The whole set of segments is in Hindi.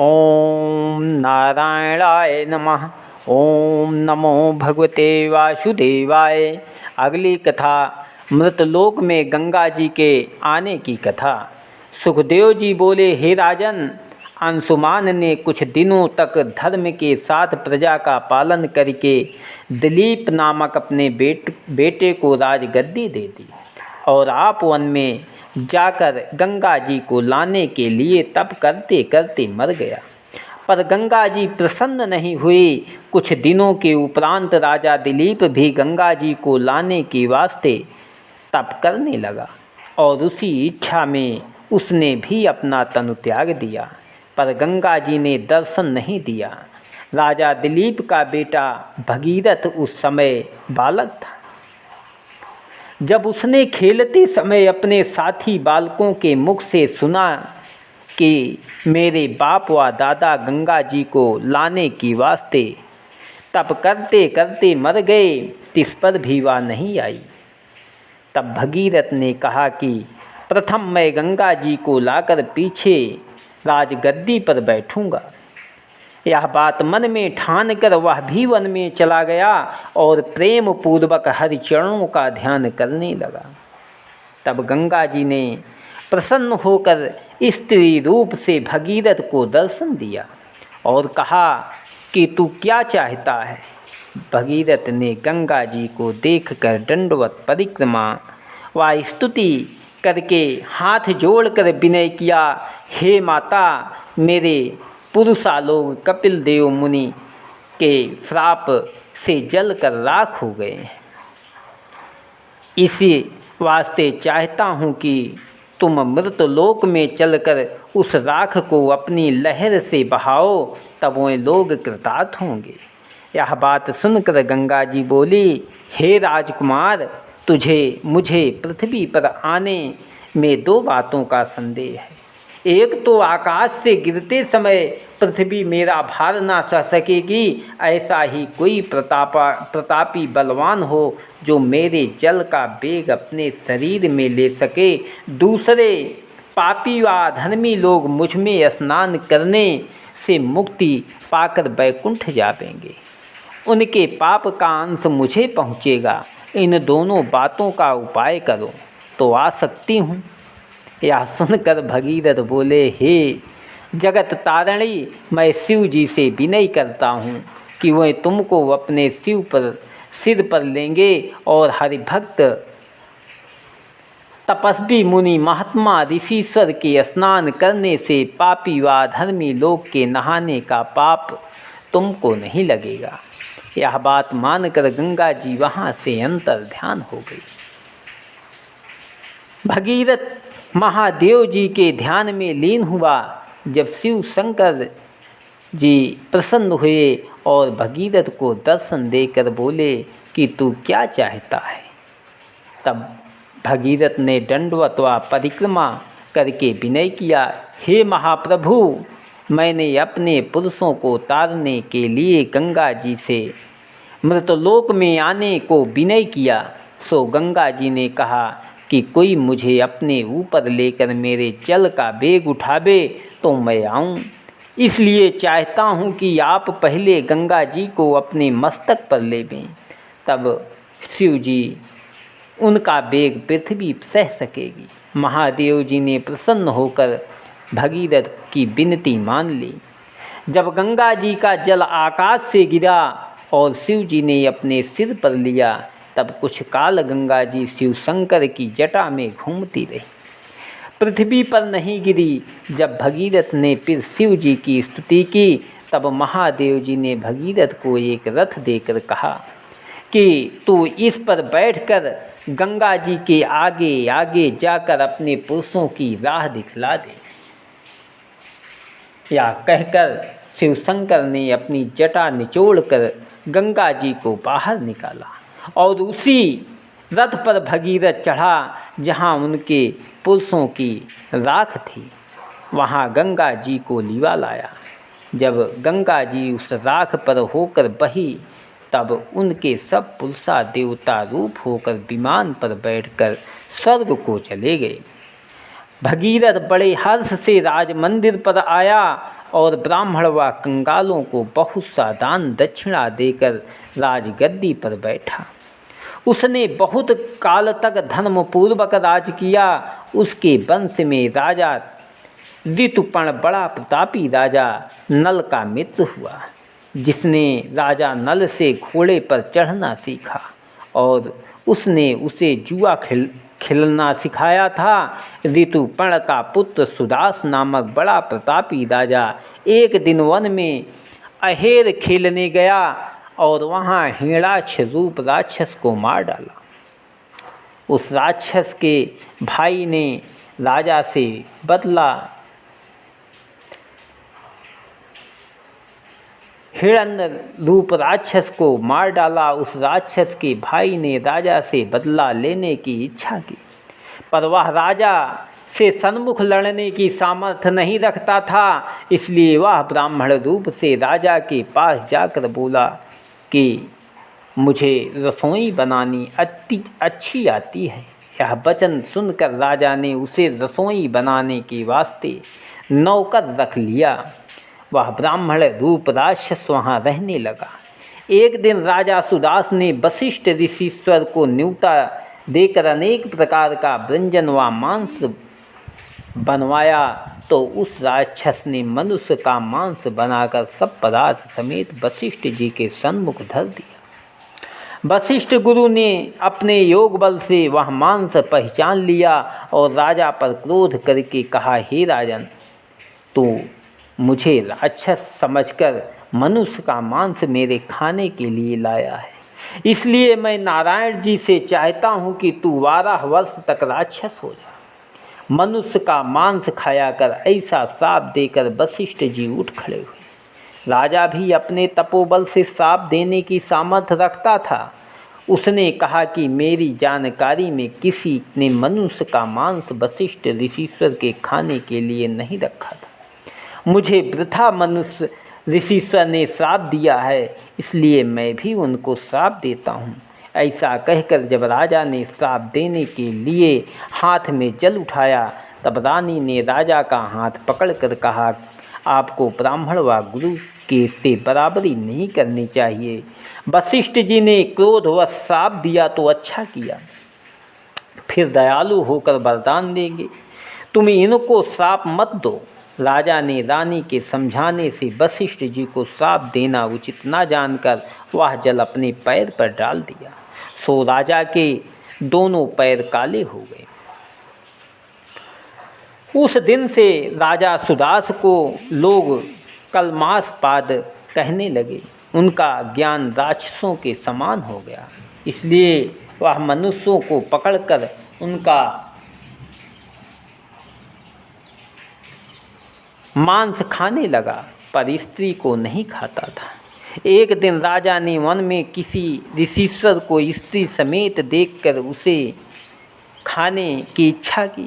ओम नारायणाय नमः। ओम नमो भगवते वासुदेवाय। अगली कथा मृतलोक में गंगा जी के आने की कथा। सुखदेव जी बोले, हे राजन, अंशुमान ने कुछ दिनों तक धर्म के साथ प्रजा का पालन करके दिलीप नामक अपने बेटे को राजगद्दी दे दी और आप वन में जाकर गंगा जी को लाने के लिए तप करते करते मर गया। पर गंगा जी प्रसन्न नहीं हुई। कुछ दिनों के उपरांत राजा दिलीप भी गंगा जी को लाने के वास्ते तप करने लगा और उसी इच्छा में उसने भी अपना तनु त्याग दिया। पर गंगा जी ने दर्शन नहीं दिया। राजा दिलीप का बेटा भगीरथ उस समय बालक था। जब उसने खेलते समय अपने साथी बालकों के मुख से सुना कि मेरे बाप व दादा गंगा जी को लाने की वास्ते तप करते करते मर गए, तिस पर भी वह नहीं आई। तब भगीरथ ने कहा कि प्रथम मैं गंगा जी को लाकर पीछे राजगद्दी पर बैठूंगा। यह बात मन में ठान कर वह भी वन में चला गया और प्रेम पूर्वक हरिचरणों का ध्यान करने लगा। तब गंगा जी ने प्रसन्न होकर स्त्री रूप से भगीरथ को दर्शन दिया और कहा कि तू क्या चाहता है। भगीरथ ने गंगा जी को देखकर दंडवत परिक्रमा व स्तुति करके हाथ जोड़कर विनय किया, हे माता, मेरे पुरुषालोक कपिल देव मुनि के श्राप से जल कर राख हो गए हैं। इसी वास्ते चाहता हूँ कि तुम मृतलोक में चलकर उस राख को अपनी लहर से बहाओ, तब वे लोग कृतार्थ होंगे। यह बात सुनकर गंगा जी बोली, हे राजकुमार, मुझे पृथ्वी पर आने में दो बातों का संदेह है। एक तो आकाश से गिरते समय पृथ्वी मेरा भार ना सह सकेगी, ऐसा ही कोई प्रतापी बलवान हो जो मेरे जल का वेग अपने शरीर में ले सके। दूसरे, पापी व अधर्मी लोग मुझ में स्नान करने से मुक्ति पाकर वैकुंठ जावेंगे, उनके पाप का अंश मुझे पहुँचेगा। इन दोनों बातों का उपाय करो तो आ सकती हूँ। यह सुनकर भगीरथ बोले, हे जगत तारणी, मैं शिव जी से विनय करता हूँ कि वह तुमको अपने सिर पर लेंगे और हरिभक्त तपस्वी मुनि महात्मा ऋषिश्वर के स्नान करने से पापी व धर्मी लोग के नहाने का पाप तुमको नहीं लगेगा। यह बात मानकर गंगा जी वहाँ से अंतर ध्यान हो गई। भगीरथ महादेव जी के ध्यान में लीन हुआ। जब शिव शंकर जी प्रसन्न हुए और भगीरथ को दर्शन देकर बोले कि तू क्या चाहता है। तब भगीरथ ने दंडवत व परिक्रमा करके विनय किया, हे महाप्रभु, मैंने अपने पुरुषों को तारने के लिए गंगा जी से मृतलोक में आने को विनय किया। सो गंगा जी ने कहा कि कोई मुझे अपने ऊपर लेकर मेरे जल का वेग उठावे तो मैं आऊँ। इसलिए चाहता हूँ कि आप पहले गंगा जी को अपने मस्तक पर लेवें, तब शिव जी उनका वेग पृथ्वी सह सकेगी। महादेव जी ने प्रसन्न होकर भगीरथ की विनती मान ली। जब गंगा जी का जल आकाश से गिरा और शिव जी ने अपने सिर पर लिया, तब कुछ काल गंगा जी शिव शंकर की जटा में घूमती रही, पृथ्वी पर नहीं गिरी। जब भगीरथ ने फिर शिव जी की स्तुति की, तब महादेव जी ने भगीरथ को एक रथ देकर कहा कि तू इस पर बैठकर गंगा जी के आगे आगे जाकर अपने पुरुषों की राह दिखला दे। या कहकर शिव शंकर ने अपनी जटा निचोड़कर गंगा जी को बाहर निकाला और उसी रथ पर भगीरथ चढ़ा जहाँ उनके पुरुषों की राख थी। वहाँ गंगा जी को लिवा लाया। जब गंगा जी उस राख पर होकर बही, तब उनके सब पुरुषा देवता रूप होकर विमान पर बैठकर स्वर्ग को चले गए। भगीरथ बड़े हर्ष से राज मंदिर पर आया और ब्राह्मण व कंगालों को बहुत सा दान दक्षिणा देकर राजगद्दी पर बैठा। उसने बहुत काल तक धर्मपूर्वक राज किया। उसके वंश में राजा ऋतुपर्ण बड़ा प्रतापी राजा नल का मित्र हुआ, जिसने राजा नल से घोड़े पर चढ़ना सीखा और उसने उसे जुआ खेलना सिखाया था। ऋतुपर्ण का पुत्र सुदास नामक बड़ा प्रतापी राजा एक दिन वन में अहेर खेलने गया और वहाँ हिरणाक्ष रूप राक्षस को मार डाला। उस राक्षस के भाई ने राजा से बदला हिरण्य रूप राक्षस को मार डाला। उस राक्षस के भाई ने राजा से बदला लेने की इच्छा की, पर वह राजा से सन्मुख लड़ने की सामर्थ्य नहीं रखता था। इसलिए वह ब्राह्मण रूप से राजा के पास जाकर बोला कि मुझे रसोई बनानी अच्छी आती है। यह वचन सुनकर राजा ने उसे रसोई बनाने के वास्ते नौकर रख लिया। वह ब्राह्मण रूप राक्षस वहाँ रहने लगा। एक दिन राजा सुदास ने वशिष्ठ ऋषीश्वर को न्योता देकर अनेक प्रकार का व्यंजन व मांस बनवाया, तो उस राक्षस ने मनुष्य का मांस बनाकर सब पदार्थ समेत वशिष्ठ जी के सन्मुख धर दिया। वशिष्ठ गुरु ने अपने योग बल से वह मांस पहचान लिया और राजा पर क्रोध करके कहा, हे राजन, तो मुझे राक्षस समझकर मनुष्य का मांस मेरे खाने के लिए लाया है। इसलिए मैं नारायण जी से चाहता हूँ कि तू 12 वर्ष तक राक्षस हो जा, मनुष्य का मांस खाया कर। ऐसा श्राप देकर वशिष्ठ जी उठ खड़े हुए। राजा भी अपने तपोबल से श्राप देने की सामर्थ्य रखता था। उसने कहा कि मेरी जानकारी में किसी ने मनुष्य का मांस वशिष्ठ ऋषीश्वर के खाने के लिए नहीं रखा था। मुझे वृथा मनुष्य ऋषीश्वर ने श्राप दिया है, इसलिए मैं भी उनको श्राप देता हूँ। ऐसा कहकर जब राजा ने श्राप देने के लिए हाथ में जल उठाया, तब रानी ने राजा का हाथ पकड़कर कहा, आपको ब्राह्मण व गुरु के से बराबरी नहीं करनी चाहिए। वशिष्ठ जी ने क्रोध व श्राप दिया तो अच्छा किया, फिर दयालु होकर वरदान देंगे। तुम इनको श्राप मत दो। राजा ने रानी के समझाने से वशिष्ठ जी को श्राप देना उचित न जानकर वह जल अपने पैर पर डाल दिया। सो राजा के दोनों पैर काले हो गए। उस दिन से राजा सुदास को लोग कलमासपाद कहने लगे। उनका ज्ञान राक्षसों के समान हो गया, इसलिए वह मनुष्यों को पकड़कर उनका मांस खाने लगा, पर स्त्री को नहीं खाता था। एक दिन राजा ने वन में किसी ऋषीश्वर को स्त्री समेत देखकर उसे खाने की इच्छा की।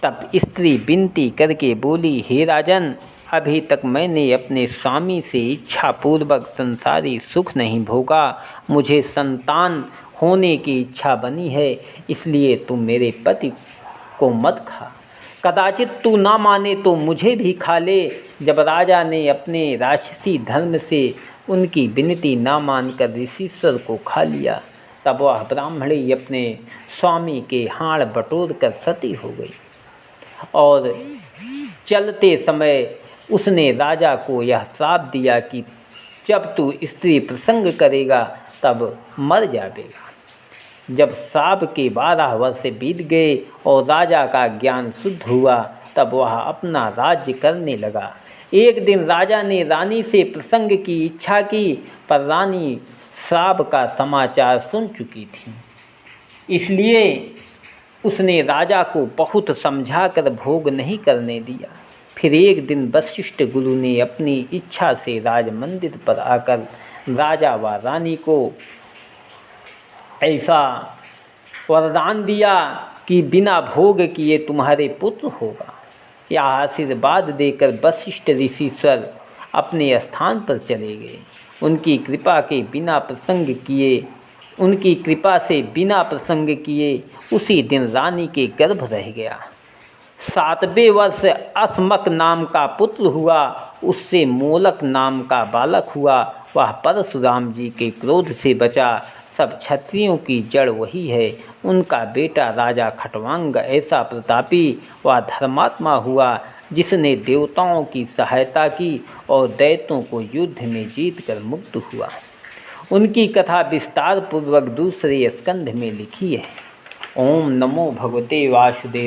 तब स्त्री विनती करके बोली, हे राजन, अभी तक मैंने अपने स्वामी से इच्छा पूर्वक संसारी सुख नहीं भोगा। मुझे संतान होने की इच्छा बनी है, इसलिए तुम मेरे पति को मत खा। कदाचित तू ना माने तो मुझे भी खा ले। जब राजा ने अपने राक्षसी धर्म से उनकी विनती ना मानकर ऋषीश्वर को खा लिया, तब वह ब्राह्मणी अपने स्वामी के हाड़ बटोर कर सती हो गई और चलते समय उसने राजा को यह श्राप दिया कि जब तू स्त्री प्रसंग करेगा तब मर जाएगा। जब श्राप के 12 वर्ष बीत गए और राजा का ज्ञान शुद्ध हुआ, तब वह अपना राज्य करने लगा। एक दिन राजा ने रानी से प्रसंग की इच्छा की, पर रानी श्राप का समाचार सुन चुकी थी। इसलिए उसने राजा को बहुत समझाकर भोग नहीं करने दिया। फिर एक दिन वशिष्ठ गुरु ने अपनी इच्छा से राज मंदिर पर आकर राजा व रानी को ऐसा वरदान दिया कि बिना भोग किए तुम्हारे पुत्र होगा। यह आशीर्वाद देकर वशिष्ठ ऋषीश्वर अपने स्थान पर चले गए। उनकी कृपा से बिना प्रसंग किए उसी दिन रानी के गर्भ रह गया। 7वें वर्ष अस्मक नाम का पुत्र हुआ, उससे मोलक नाम का बालक हुआ। वह परशुराम जी के क्रोध से बचा। सब क्षत्रियों की जड़ वही है। उनका बेटा राजा खटवांग ऐसा प्रतापी व धर्मात्मा हुआ जिसने देवताओं की सहायता की और दैत्यों को युद्ध में जीतकर मुक्त हुआ। उनकी कथा विस्तार पूर्वक दूसरे स्कंध में लिखी है। ओम नमो भगवते वासुदेव।